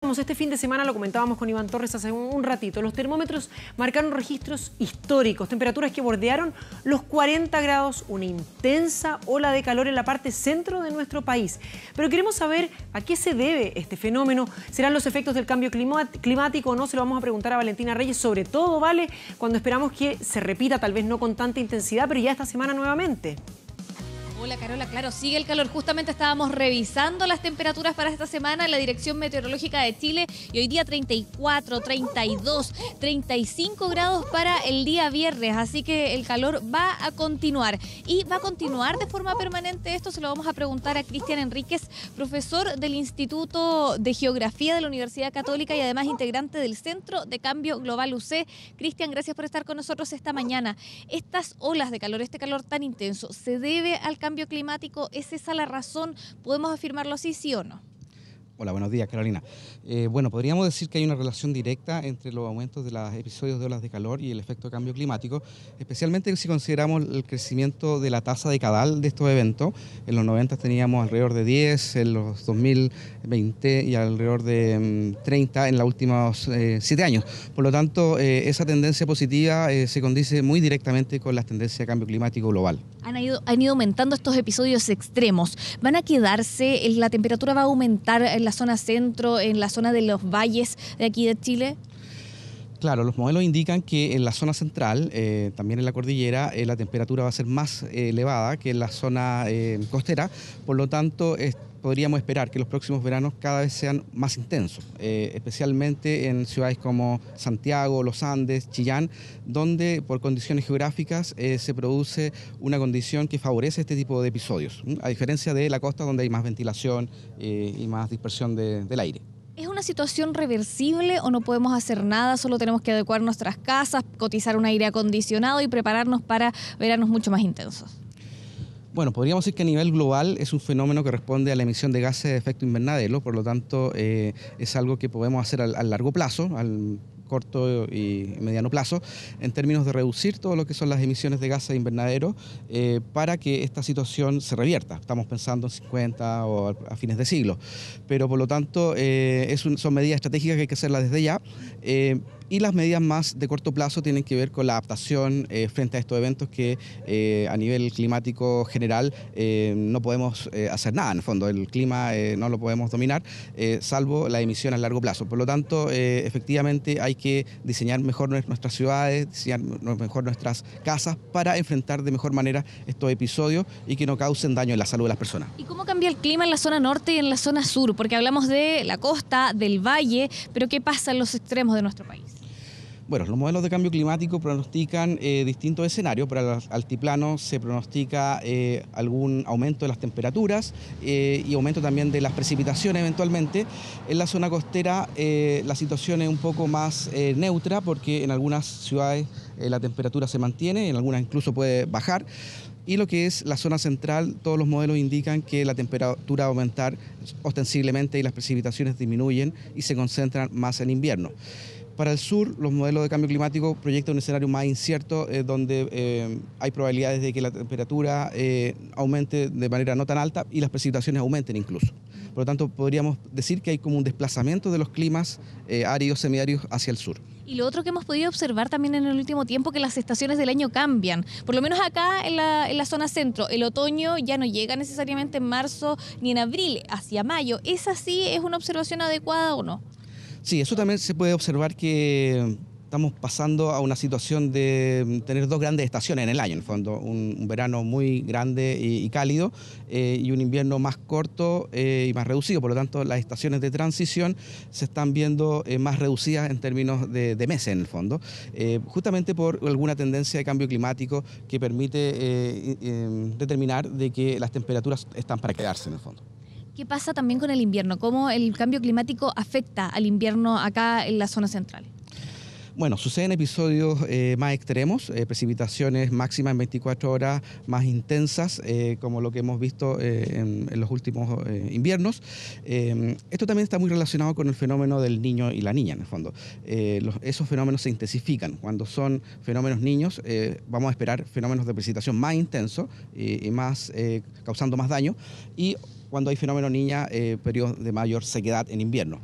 Este fin de semana, lo comentábamos con Iván Torres hace un ratito, los termómetros marcaron registros históricos, temperaturas que bordearon los 40 grados, una intensa ola de calor en la parte centro de nuestro país. Pero queremos saber a qué se debe este fenómeno, serán los efectos del cambio climático o no, se lo vamos a preguntar a Valentina Reyes, sobre todo, ¿vale? Cuando esperamos que se repita, tal vez no con tanta intensidad, pero ya esta semana nuevamente. Hola Carola, claro, sigue el calor. Justamente estábamos revisando las temperaturas para esta semana en la Dirección Meteorológica de Chile y hoy día 34, 32, 35 grados para el día viernes, así que el calor va a continuar y va a continuar de forma permanente. Esto se lo vamos a preguntar a Cristian Enríquez, profesor del Instituto de Geografía de la Universidad Católica y además integrante del Centro de Cambio Global UC. Cristian, gracias por estar con nosotros esta mañana. Estas olas de calor, este calor tan intenso, ¿se debe al cambio climático? ¿Es esa la razón? ¿Podemos afirmarlo así, sí o no? Hola, buenos días, Carolina. Bueno, podríamos decir que hay una relación directa entre los aumentos de los episodios de olas de calor y el efecto de cambio climático, especialmente si consideramos el crecimiento de la tasa decadal de estos eventos. En los 90 teníamos alrededor de 10, en los 2020 y alrededor de 30 en los últimos 7 años. Por lo tanto, esa tendencia positiva se condice muy directamente con las tendencias de cambio climático global. Han ido aumentando estos episodios extremos. ¿Van a quedarse? ¿La temperatura va a aumentar en la zona centro, en la zona de los valles de aquí de Chile? Claro, los modelos indican que en la zona central, también en la cordillera, la temperatura va a ser más elevada que en la zona costera. Por lo tanto, podríamos esperar que los próximos veranos cada vez sean más intensos, especialmente en ciudades como Santiago, Los Andes, Chillán, donde por condiciones geográficas se produce una condición que favorece este tipo de episodios, a diferencia de la costa donde hay más ventilación y más dispersión del aire. ¿Es una situación reversible o no podemos hacer nada? Solo tenemos que adecuar nuestras casas, cotizar un aire acondicionado y prepararnos para veranos mucho más intensos. Bueno, podríamos decir que a nivel global es un fenómeno que responde a la emisión de gases de efecto invernadero, por lo tanto es algo que podemos hacer a largo plazo, al corto y mediano plazo, en términos de reducir todo lo que son las emisiones de gases de invernadero para que esta situación se revierta. Estamos pensando en 50 o a fines de siglo, pero por lo tanto son medidas estratégicas que hay que hacerlas desde ya. Y las medidas más de corto plazo tienen que ver con la adaptación frente a estos eventos que a nivel climático general no podemos hacer nada. En el fondo, el clima no lo podemos dominar, salvo la emisión a largo plazo. Por lo tanto, efectivamente hay que diseñar mejor nuestras ciudades, diseñar mejor nuestras casas para enfrentar de mejor manera estos episodios y que no causen daño en la salud de las personas. ¿Y cómo cambia el clima en la zona norte y en la zona sur? Porque hablamos de la costa, del valle, pero ¿qué pasa en los extremos de nuestro país? Bueno, los modelos de cambio climático pronostican distintos escenarios. Para el altiplano se pronostica algún aumento de las temperaturas y aumento también de las precipitaciones eventualmente. En la zona costera la situación es un poco más neutra porque en algunas ciudades la temperatura se mantiene, en algunas incluso puede bajar. Y lo que es la zona central, todos los modelos indican que la temperatura va a aumentar ostensiblemente y las precipitaciones disminuyen y se concentran más en invierno. Para el sur, los modelos de cambio climático proyectan un escenario más incierto donde hay probabilidades de que la temperatura aumente de manera no tan alta y las precipitaciones aumenten incluso. Por lo tanto, podríamos decir que hay como un desplazamiento de los climas áridos, semiáridos hacia el sur. Y lo otro que hemos podido observar también en el último tiempo, que las estaciones del año cambian. Por lo menos acá en la zona centro, el otoño ya no llega necesariamente en marzo ni en abril, hacia mayo. ¿Es así? ¿Es una observación adecuada o no? Sí, eso también se puede observar que estamos pasando a una situación de tener dos grandes estaciones en el año, en el fondo, un verano muy grande y cálido y un invierno más corto y más reducido. Por lo tanto, las estaciones de transición se están viendo más reducidas en términos de meses, en el fondo, justamente por alguna tendencia de cambio climático que permite determinar de que las temperaturas están para quedarse, en el fondo. ¿Qué pasa también con el invierno? ¿Cómo el cambio climático afecta al invierno acá en la zona central? Bueno, suceden episodios más extremos, precipitaciones máximas en 24 horas más intensas, como lo que hemos visto en los últimos inviernos. Esto también está muy relacionado con el fenómeno del niño y la niña, en el fondo. Esos fenómenos se intensifican. Cuando son fenómenos niños, vamos a esperar fenómenos de precipitación más intensos y más, causando más daño. Y cuando hay fenómeno niña, periodos de mayor sequedad en invierno.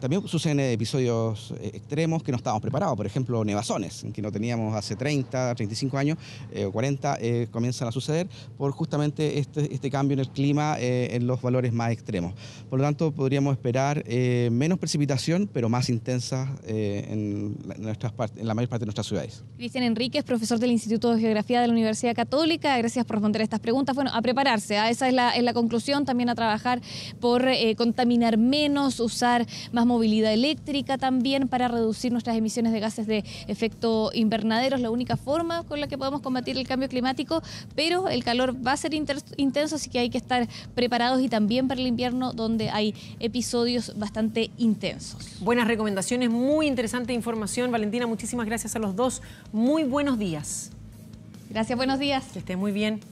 También suceden episodios extremos que no estábamos preparados, por ejemplo, nevazones, que no teníamos hace 30, 35 años o 40, comienzan a suceder por justamente este cambio en el clima en los valores más extremos. Por lo tanto, podríamos esperar menos precipitación, pero más intensas en la mayor parte de nuestras ciudades. Cristian Enríquez, profesor del Instituto de Geografía de la Universidad Católica, gracias por responder estas preguntas. Bueno, a prepararse, esa es la conclusión, también a trabajar por contaminar menos, usar más movilidad eléctrica también para reducir nuestras emisiones de gases de efecto invernadero. Es la única forma con la que podemos combatir el cambio climático, pero el calor va a ser intenso, así que hay que estar preparados, y también para el invierno, donde hay episodios bastante intensos. Buenas recomendaciones, muy interesante información. Valentina, muchísimas gracias a los dos. Muy buenos días. Gracias, buenos días. Que esté muy bien.